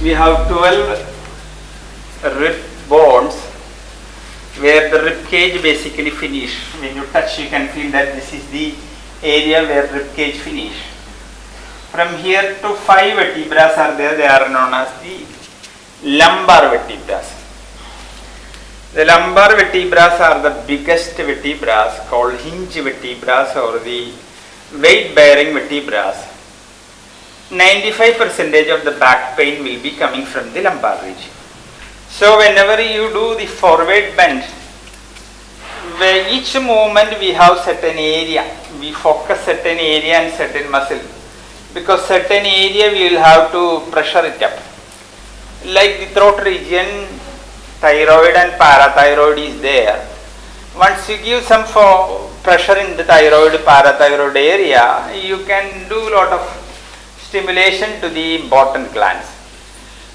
we have 12 rib bones where the rib cage basically finish. When you touch, you can feel that this is the area where rib cage finish. From here to 5 vertebrae are there. They are known as the lumbar vertebrae. The lumbar vertebrae are the biggest vertebrae called hinge vertebrae or the weight bearing vertebrae. 95% of the back pain will be coming from the lumbar region. So whenever you do the forward bend, where each movement we have certain area, we focus certain area and certain muscle, because certain area we will have to pressure it up. Like the throat region, thyroid and parathyroid is there. Once you give some pressure in the thyroid, parathyroid area, you can do a lot of stimulation to the important glands.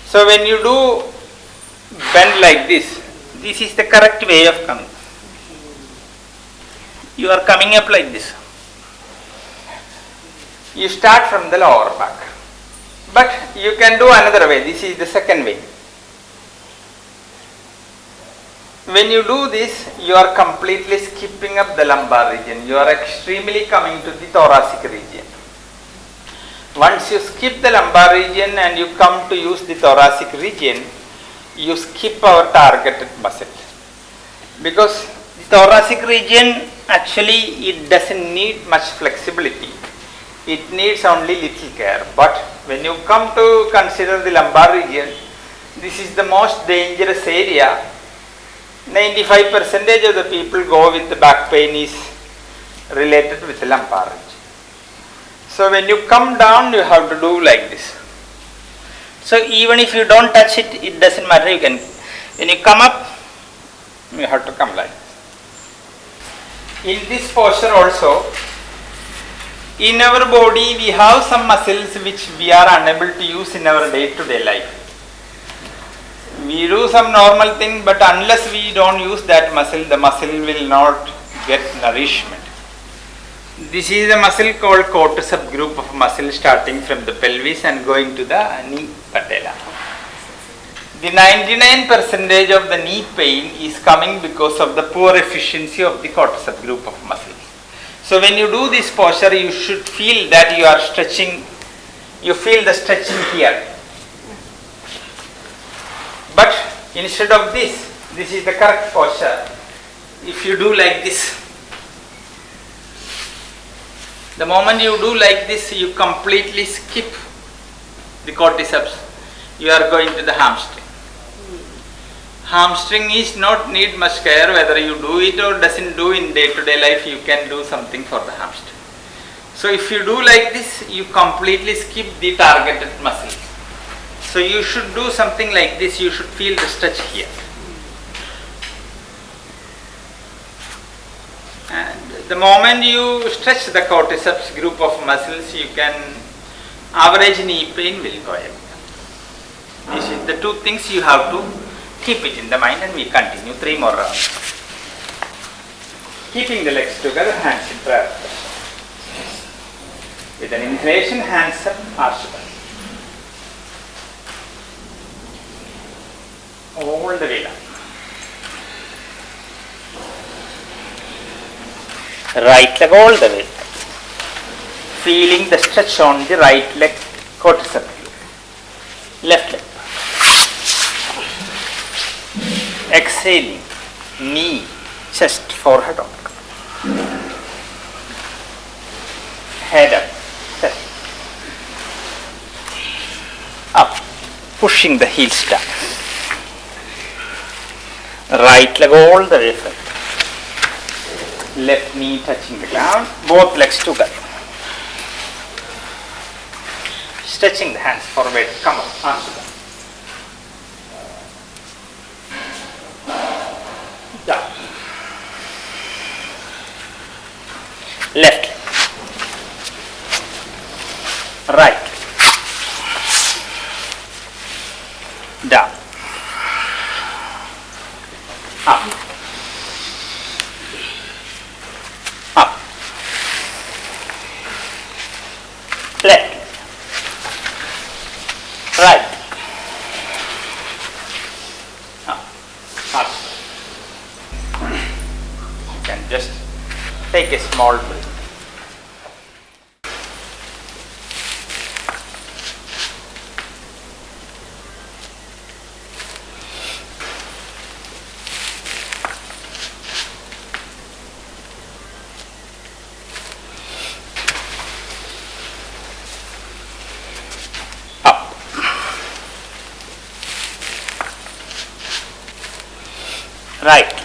So when you do bend like this is the correct way of coming. You are coming up like this. You start from the lower back. But you can do another way. This is the second way. When you do this, you are completely skipping up the lumbar region. You are extremely coming to the thoracic region. Once you skip the lumbar region and you come to use the thoracic region, you skip our targeted muscle. Because the thoracic region actually it doesn't need much flexibility. It needs only little care. But when you come to consider the lumbar region, this is the most dangerous area. 95% of the people go with the back pain is related with the lumbar region. So when you come down, you have to do like this. So even if you don't touch it, it doesn't matter. You can, when you come up, you have to come like this. In this posture also, in our body we have some muscles which we are unable to use in our day-to-day life. We do some normal thing, but unless we don't use that muscle, the muscle will not get nourishment. This is a muscle called quadricep group of muscle starting from the pelvis and going to the knee patella. The 99% of the knee pain is coming because of the poor efficiency of the quadricep group of muscle. So when you do this posture, you should feel that you are stretching, you feel the stretching here. But instead of this is the correct posture. If you do like this, the moment you do like this, you completely skip the quadriceps. You are going to the hamstring. Hamstring is not need much care whether you do it or doesn't do in day-to-day life. You can do something for the hamstring. So if you do like this, you completely skip the targeted muscles. So you should do something like this. You should feel the stretch here. And the moment you stretch the quadriceps group of muscles, you can, average knee pain will go away. These are the two things you have to keep it in the mind, and we continue 3 more rounds. Keeping the legs together, hands in prayer. With an inhalation, hands up, arch back. All the way down. Right leg all the way. Feeling the stretch on the right leg quadricep. Left leg. Exhaling. Knee, chest, forehead up. Head up. Chest. Up. Pushing the heels down. Right leg all the way front. Left knee touching the ground, both legs together. Stretching the hands forward, come up, arms down. Down. Left leg. Right. Down. Up. Up. Left. Right. Take a small breath. Up. Right.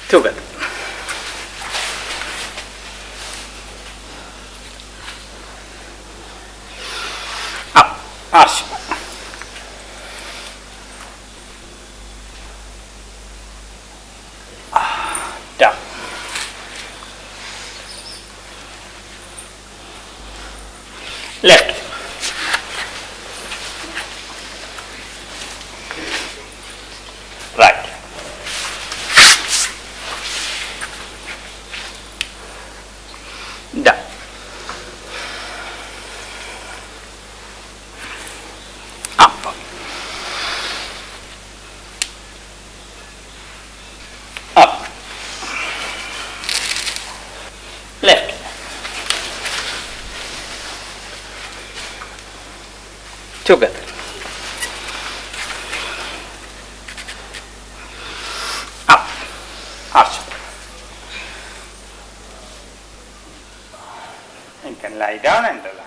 Together. Up. Ashma. Down. Left. Right. Down. Up. Up. Left. Together. Up. Arch. You can lie down and relax.